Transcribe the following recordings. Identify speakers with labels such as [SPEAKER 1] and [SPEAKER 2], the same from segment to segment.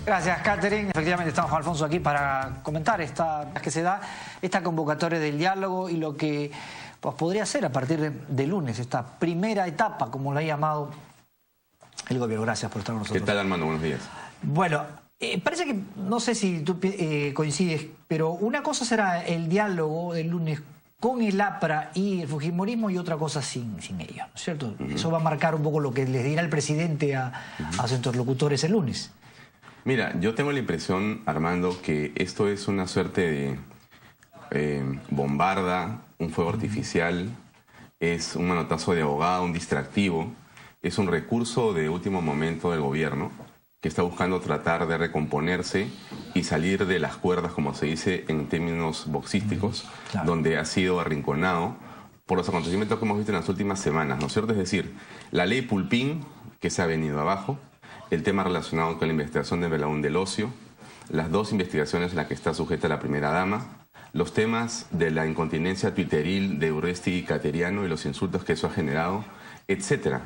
[SPEAKER 1] Gracias, Catherine. Efectivamente estamos con Alfonso aquí para comentar que se da esta convocatoria del diálogo y lo que pues, podría ser a partir de lunes, esta primera etapa, como lo ha llamado el gobierno. Gracias por estar con nosotros.
[SPEAKER 2] ¿Qué tal, Armando? Buenos días.
[SPEAKER 1] Bueno, parece que, no sé si tú coincides, pero una cosa será el diálogo del lunes con el APRA y el fujimorismo y otra cosa sin ellos, ¿no es cierto? Eso va a marcar un poco lo que les dirá el presidente a sus interlocutores el lunes.
[SPEAKER 2] Mira, yo tengo la impresión, Armando, que esto es una suerte de bombarda, un fuego artificial, es un manotazo de ahogado, un distractivo, es un recurso de último momento del gobierno que está buscando tratar de recomponerse y salir de las cuerdas, como se dice en términos boxísticos, claro, donde ha sido arrinconado por los acontecimientos que hemos visto en las últimas semanas, ¿no es cierto? Es decir, la ley Pulpín, que se ha venido abajo, el tema relacionado con la investigación de Belaúnde del Ocio, las dos investigaciones en las que está sujeta la primera dama, los temas de la incontinencia tuiteril de Urresti y Cateriano y los insultos que eso ha generado, etcétera.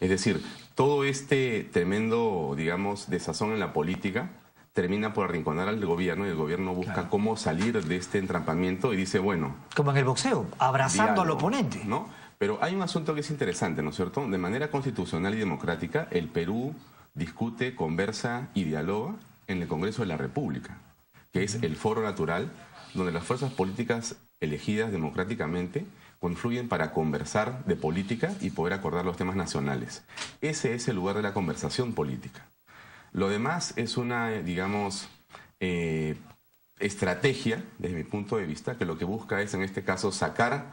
[SPEAKER 2] Es decir, todo este tremendo, digamos, desazón en la política termina por arrinconar al gobierno y el gobierno busca claro cómo salir de este entrampamiento y dice, bueno...
[SPEAKER 1] Como en el boxeo, abrazando al oponente.
[SPEAKER 2] ¿No? Pero hay un asunto que es interesante, ¿no es cierto? De manera constitucional y democrática, el Perú discute, conversa y dialoga en el Congreso de la República, que es el foro natural donde las fuerzas políticas elegidas democráticamente confluyen para conversar de política y poder acordar los temas nacionales. Ese es el lugar de la conversación política. Lo demás es una, digamos, estrategia, desde mi punto de vista, que lo que busca es, en este caso, sacar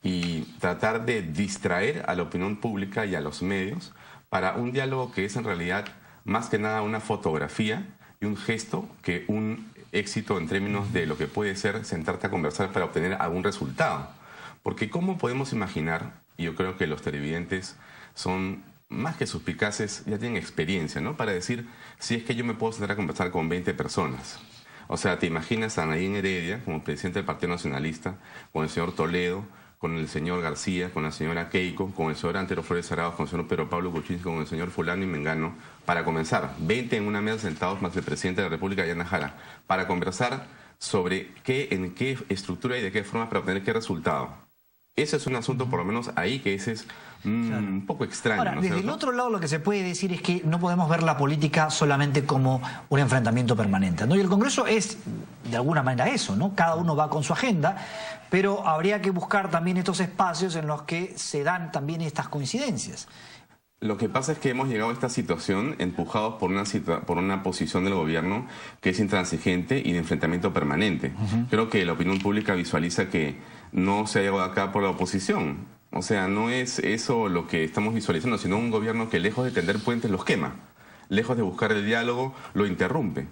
[SPEAKER 2] y tratar de distraer a la opinión pública y a los medios para un diálogo que es en realidad más que nada una fotografía y un gesto que un éxito en términos de lo que puede ser sentarte a conversar para obtener algún resultado. Porque ¿cómo podemos imaginar? Y yo creo que los televidentes son más que suspicaces, ya tienen experiencia, ¿no? Para decir, si es que yo me puedo sentar a conversar con 20 personas. O sea, te imaginas a Nayib Heredia como presidente del Partido Nacionalista, con el señor Toledo, con el señor García, con la señora Keiko, con el señor Antero Flores Arauz, con el señor Pedro Pablo Kuczynski, con el señor fulano y mengano, para comenzar. 20 en una mesa sentados más el presidente de la República, Yana Jara, para conversar sobre en qué estructura y de qué forma para obtener qué resultado. Ese es un asunto, por lo menos ahí, que ese es un poco extraño.
[SPEAKER 1] Ahora,
[SPEAKER 2] ¿no?
[SPEAKER 1] desde el otro lado lo que se puede decir es que no podemos ver la política solamente como un enfrentamiento permanente, ¿no? Y el Congreso es, de alguna manera, eso, ¿no? Cada uno va con su agenda, pero habría que buscar también estos espacios en los que se dan también estas coincidencias.
[SPEAKER 2] Lo que pasa es que hemos llegado a esta situación empujados por una posición del gobierno que es intransigente y de enfrentamiento permanente. Creo que la opinión pública visualiza que no se ha llegado acá por la oposición. O sea, no es eso lo que estamos visualizando, sino un gobierno que lejos de tender puentes los quema. Lejos de buscar el diálogo, lo interrumpe.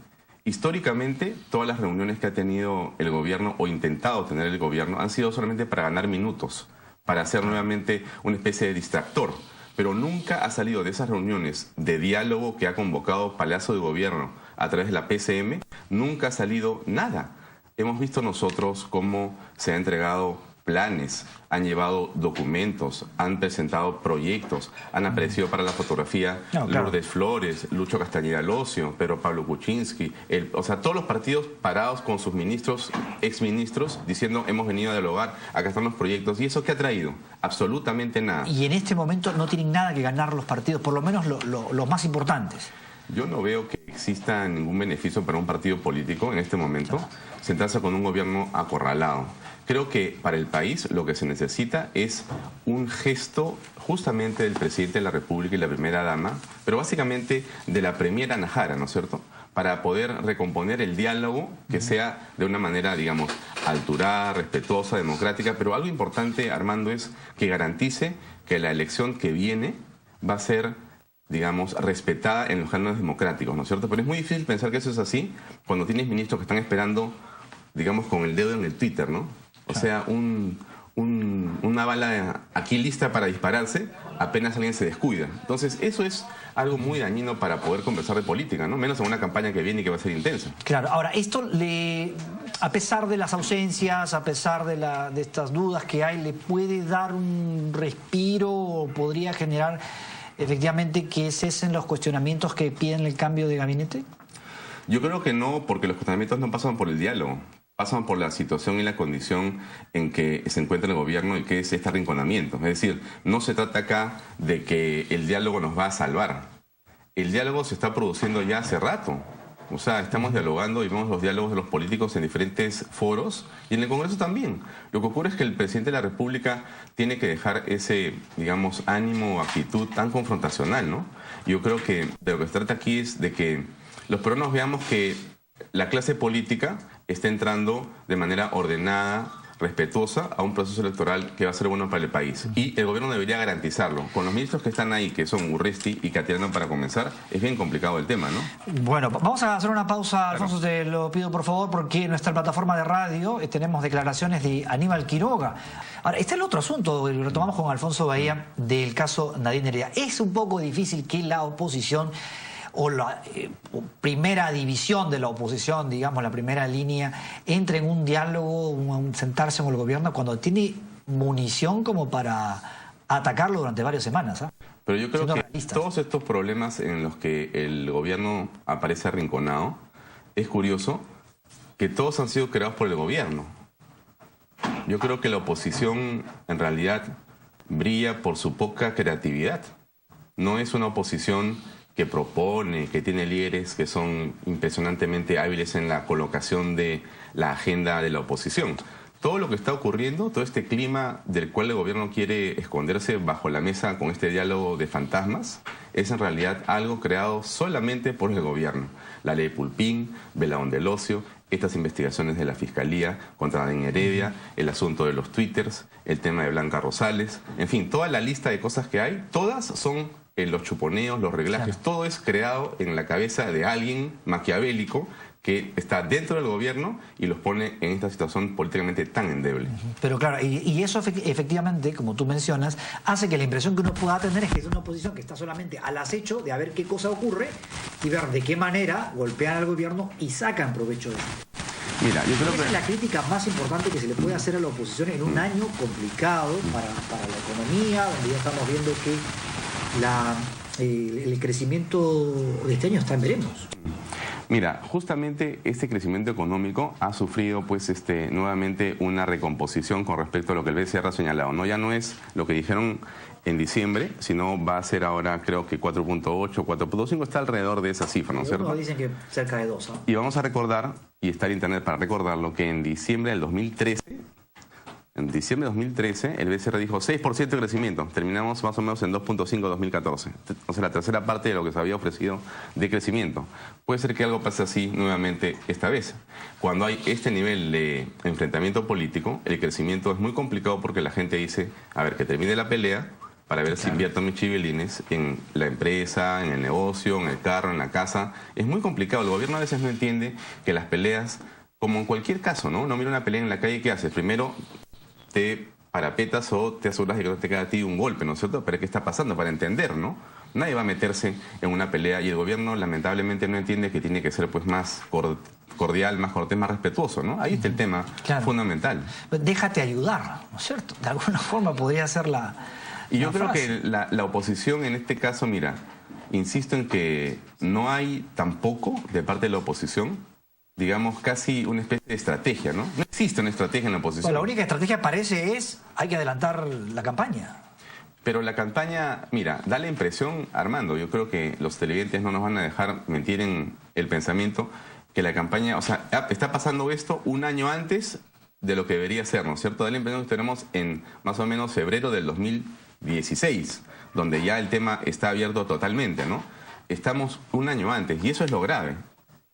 [SPEAKER 2] Históricamente, todas las reuniones que ha tenido el gobierno o intentado tener el gobierno han sido solamente para ganar minutos, para hacer nuevamente una especie de distractor. Pero nunca ha salido de esas reuniones de diálogo que ha convocado Palacio de Gobierno a través de la PCM, nunca ha salido nada. Hemos visto nosotros cómo se han entregado planes, han llevado documentos, han presentado proyectos, han aparecido para la fotografía Lourdes Flores, Lucho Castañeda Locio, Pedro Pablo Kuczynski, o sea, todos los partidos parados con sus ministros, exministros, diciendo hemos venido a dialogar, acá están los proyectos. ¿Y eso qué ha traído? Absolutamente nada.
[SPEAKER 1] Y en este momento no tienen nada que ganar los partidos, por lo menos los más importantes.
[SPEAKER 2] Yo no veo que exista ningún beneficio para un partido político en este momento sentarse con un gobierno acorralado. Creo que para el país lo que se necesita es un gesto justamente del presidente de la República y la primera dama, pero básicamente de la primera Ana Jara, ¿no es cierto?, para poder recomponer el diálogo que sea de una manera, digamos, alturada, respetuosa, democrática, pero algo importante, Armando, es que garantice que la elección que viene va a ser, digamos, respetada en los cánones democráticos, ¿no es cierto? Pero es muy difícil pensar que eso es así cuando tienes ministros que están esperando, digamos, con el dedo en el Twitter, ¿no? O sea, un una bala aquí lista para dispararse apenas alguien se descuida. Entonces eso es algo muy dañino para poder conversar de política, ¿no? Menos en una campaña que viene y que va a ser intensa.
[SPEAKER 1] Claro, ahora, esto a pesar de las ausencias, a pesar de estas dudas que hay, ¿le puede dar un respiro o podría generar efectivamente que cesen los cuestionamientos que piden el cambio de gabinete?
[SPEAKER 2] Yo creo que no, porque los cuestionamientos no pasan por el diálogo. Pasan por la situación y la condición en que se encuentra el gobierno y que es este arrinconamiento. Es decir, no se trata acá de que el diálogo nos va a salvar. El diálogo se está produciendo ya hace rato. O sea, estamos dialogando y vemos los diálogos de los políticos en diferentes foros y en el Congreso también. Lo que ocurre es que el presidente de la República tiene que dejar ese, digamos, ánimo o actitud tan confrontacional, ¿no? Yo creo que de lo que se trata aquí es de que los peruanos veamos que la clase política está entrando de manera ordenada, respetuosa a un proceso electoral que va a ser bueno para el país. Y el gobierno debería garantizarlo. Con los ministros que están ahí, que son Urresti y Caterina para comenzar, es bien complicado el tema, ¿no?
[SPEAKER 1] Bueno, vamos a hacer una pausa, Alfonso, te lo pido por favor, porque en nuestra plataforma de radio tenemos declaraciones de Aníbal Quiroga. Ahora, está el otro asunto, lo retomamos con Alfonso Bahía, del caso Nadine Heredia. Es un poco difícil que la oposición o la primera división de la oposición, digamos, la primera línea, entre en un diálogo, sentarse con el gobierno cuando tiene munición como para atacarlo durante varias semanas.
[SPEAKER 2] Pero yo creo que todos estos problemas en los que el gobierno aparece arrinconado, es curioso que todos han sido creados por el gobierno. Yo creo que la oposición en realidad brilla por su poca creatividad. No es una oposición que propone, que tiene líderes que son impresionantemente hábiles en la colocación de la agenda de la oposición. Todo lo que está ocurriendo, todo este clima del cual el gobierno quiere esconderse bajo la mesa con este diálogo de fantasmas, es en realidad algo creado solamente por el gobierno. La ley Pulpín, Veladón del Ocio, estas investigaciones de la Fiscalía contra Nadine Heredia, el asunto de los twitters, el tema de Blanca Rosales, en fin, toda la lista de cosas que hay, todas son los chuponeos, los reglajes, claro. Todo es creado en la cabeza de alguien maquiavélico que está dentro del gobierno y los pone en esta situación políticamente tan endeble.
[SPEAKER 1] Pero claro, y eso efectivamente, como tú mencionas, hace que la impresión que uno pueda tener es que es una oposición que está solamente al acecho de a ver qué cosa ocurre y ver de qué manera golpean al gobierno y sacan provecho de eso.
[SPEAKER 2] Mira, yo creo
[SPEAKER 1] que es la crítica más importante que se le puede hacer a la oposición en un año complicado para la economía, donde ya estamos viendo que el crecimiento de este año está en veremos.
[SPEAKER 2] Mira, justamente este crecimiento económico ha sufrido pues nuevamente una recomposición con respecto a lo que el BCR ha señalado, ¿no? Ya no es lo que dijeron en diciembre, sino va a ser ahora creo que 4.8, 4.5, está alrededor de esa cifra, ¿no es cierto?
[SPEAKER 1] Dicen que cerca de 2.
[SPEAKER 2] Y vamos a recordar, y está en internet para recordarlo, que en diciembre del 2013... En diciembre de 2013, el BCR dijo 6% de crecimiento. Terminamos más o menos en 2.5 en 2014. O sea, la tercera parte de lo que se había ofrecido de crecimiento. Puede ser que algo pase así nuevamente esta vez. Cuando hay este nivel de enfrentamiento político, el crecimiento es muy complicado porque la gente dice, a ver, que termine la pelea para ver si invierto mis chivilines en la empresa, en el negocio, en el carro, en la casa. Es muy complicado. El gobierno a veces no entiende que las peleas, como en cualquier caso, ¿no? No mira una pelea en la calle, ¿qué haces? Primero te parapetas o te aseguras de que no te queda a ti un golpe, ¿no es cierto? Pero ¿qué está pasando? Para entender, ¿no? Nadie va a meterse en una pelea y el gobierno lamentablemente no entiende que tiene que ser pues más cordial, más cortés, más respetuoso, ¿no? Ahí está el tema fundamental.
[SPEAKER 1] Déjate ayudar, ¿no es cierto? De alguna forma podría ser la
[SPEAKER 2] Y yo creo
[SPEAKER 1] frase.
[SPEAKER 2] Que la oposición en este caso, mira, insisto en que no hay tampoco de parte de la oposición, digamos, casi una especie de estrategia, ¿no? No existe una estrategia en la oposición.
[SPEAKER 1] Bueno, la única estrategia parece hay que adelantar la campaña.
[SPEAKER 2] Pero la campaña, mira, da la impresión, Armando, yo creo que los televidentes no nos van a dejar mentir en el pensamiento, que la campaña, o sea, está pasando esto un año antes de lo que debería ser, ¿no es cierto? Da la impresión que tenemos en más o menos febrero del 2016, donde ya el tema está abierto totalmente, ¿no? Estamos un año antes y eso es lo grave.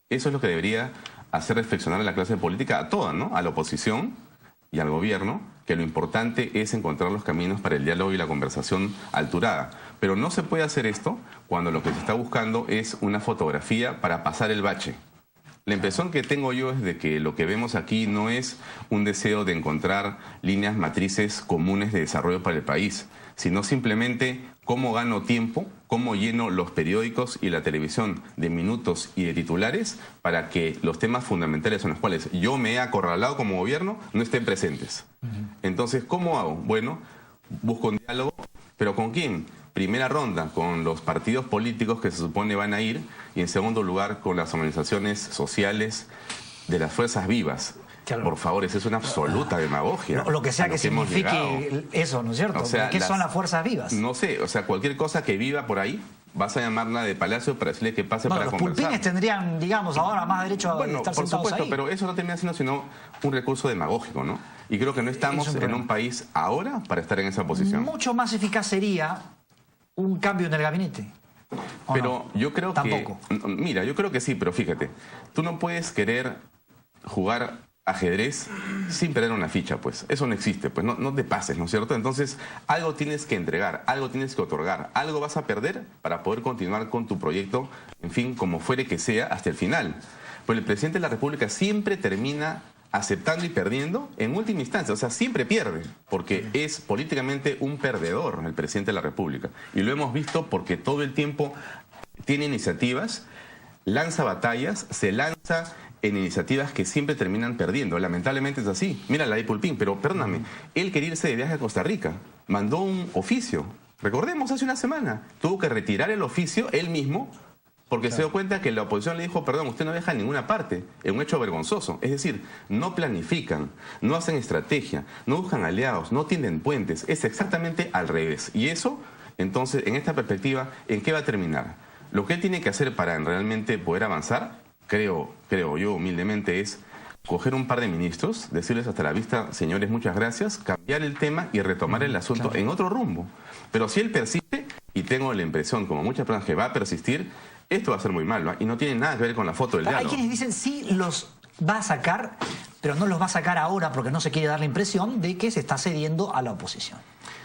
[SPEAKER 2] Eso es lo que debería hacer reflexionar a la clase política, a toda, ¿no? A la oposición y al gobierno, que lo importante es encontrar los caminos para el diálogo y la conversación alturada. Pero no se puede hacer esto cuando lo que se está buscando es una fotografía para pasar el bache. La impresión que tengo yo es de que lo que vemos aquí no es un deseo de encontrar líneas matrices comunes de desarrollo para el país, sino simplemente cómo gano tiempo, cómo lleno los periódicos y la televisión de minutos y de titulares para que los temas fundamentales en los cuales yo me he acorralado como gobierno no estén presentes. Entonces, ¿cómo hago? Bueno, busco un diálogo, ¿pero con quién? Primera ronda, con los partidos políticos que se supone van a ir, y en segundo lugar, con las organizaciones sociales de las fuerzas vivas. Claro. Por favor, eso es una absoluta demagogia.
[SPEAKER 1] Lo que sea que signifique eso, ¿no es cierto?
[SPEAKER 2] O sea,
[SPEAKER 1] ¿qué son las fuerzas vivas?
[SPEAKER 2] No sé, o sea, cualquier cosa que viva por ahí, vas a llamarla de Palacio para decirle que pase para conversar.
[SPEAKER 1] Los pulpines tendrían, digamos, ahora más derecho a estar sentados
[SPEAKER 2] por supuesto,
[SPEAKER 1] ahí.
[SPEAKER 2] Pero eso no termina siendo sino un recurso demagógico, ¿no? Y creo que no estamos en un país ahora para estar en esa posición.
[SPEAKER 1] Mucho más eficaz sería un cambio en el gabinete.
[SPEAKER 2] Pero no? Yo creo
[SPEAKER 1] Tampoco.
[SPEAKER 2] Mira, yo creo que sí, pero fíjate, tú no puedes querer jugar ajedrez sin perder una ficha, pues. Eso no existe, pues. No te pases, ¿no es cierto? Entonces, algo tienes que entregar, algo tienes que otorgar, algo vas a perder para poder continuar con tu proyecto, en fin, como fuere que sea, hasta el final. Pues el presidente de la República siempre termina aceptando y perdiendo en última instancia, o sea, siempre pierde, porque es políticamente un perdedor el presidente de la República. Y lo hemos visto porque todo el tiempo tiene iniciativas, lanza batallas, se lanza en iniciativas que siempre terminan perdiendo. Lamentablemente es así. Mira la de Pulpín, pero perdóname, él quería irse de viaje a Costa Rica, mandó un oficio, recordemos, hace una semana, tuvo que retirar el oficio él mismo, porque se dio cuenta que la oposición le dijo, perdón, usted no viaja a ninguna parte, es un hecho vergonzoso. Es decir, no planifican, no hacen estrategia, no buscan aliados, no tienden puentes, es exactamente al revés. Y eso, entonces, en esta perspectiva, ¿en qué va a terminar? Lo que él tiene que hacer para realmente poder avanzar, creo yo humildemente, es coger un par de ministros, decirles hasta la vista, señores, muchas gracias, cambiar el tema y retomar el asunto en otro rumbo. Pero si él persiste, y tengo la impresión, como muchas personas, que va a persistir, esto va a ser muy malo, ¿eh? Y no tiene nada que ver con la foto del diálogo.
[SPEAKER 1] Hay quienes dicen sí los va a sacar, pero no los va a sacar ahora porque no se quiere dar la impresión de que se está cediendo a la oposición.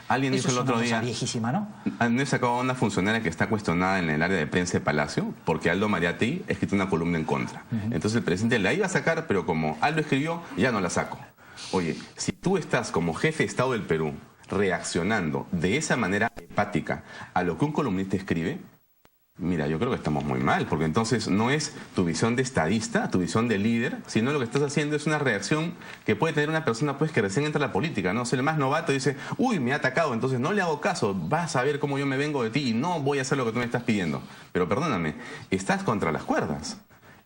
[SPEAKER 2] Alguien dijo el otro día,
[SPEAKER 1] viejísima, ¿no?
[SPEAKER 2] Han sacado a una funcionaria que está cuestionada en el área de prensa de Palacio porque Aldo Mariátegui ha escrito una columna en contra. Entonces el presidente la iba a sacar, pero como Aldo escribió, ya no la saco. Oye, si tú estás como jefe de Estado del Perú reaccionando de esa manera hepática a lo que un columnista escribe, mira, yo creo que estamos muy mal, porque entonces no es tu visión de estadista, tu visión de líder, sino lo que estás haciendo es una reacción que puede tener una persona pues que recién entra a la política, ¿no? O sea, el más novato dice, uy, me ha atacado, entonces no le hago caso, vas a ver cómo yo me vengo de ti y no voy a hacer lo que tú me estás pidiendo. Pero perdóname, estás contra las cuerdas.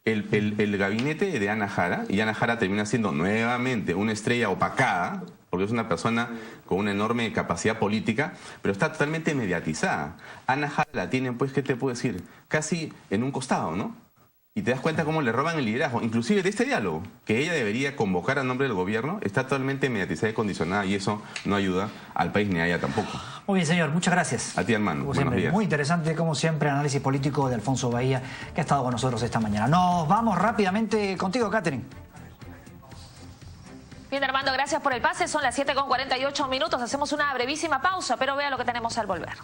[SPEAKER 2] El gabinete de Ana Jara, y Ana Jara termina siendo nuevamente una estrella opacada, porque es una persona con una enorme capacidad política, pero está totalmente mediatizada. Ana Jara la tienen, pues, ¿qué te puedo decir? Casi en un costado, ¿no? Y te das cuenta cómo le roban el liderazgo, inclusive de este diálogo, que ella debería convocar a nombre del gobierno, está totalmente mediatizada y condicionada, y eso no ayuda al país ni a ella tampoco.
[SPEAKER 1] Muy bien, señor, muchas gracias.
[SPEAKER 2] A ti, hermano.
[SPEAKER 1] Buenos días. Muy interesante, como siempre, el análisis político de Alfonso Bahía, que ha estado con nosotros esta mañana. Nos vamos rápidamente contigo, Catherine.
[SPEAKER 3] Bien, Armando, gracias por el pase. Son las 7:48 minutos. Hacemos una brevísima pausa, pero vea lo que tenemos al volver.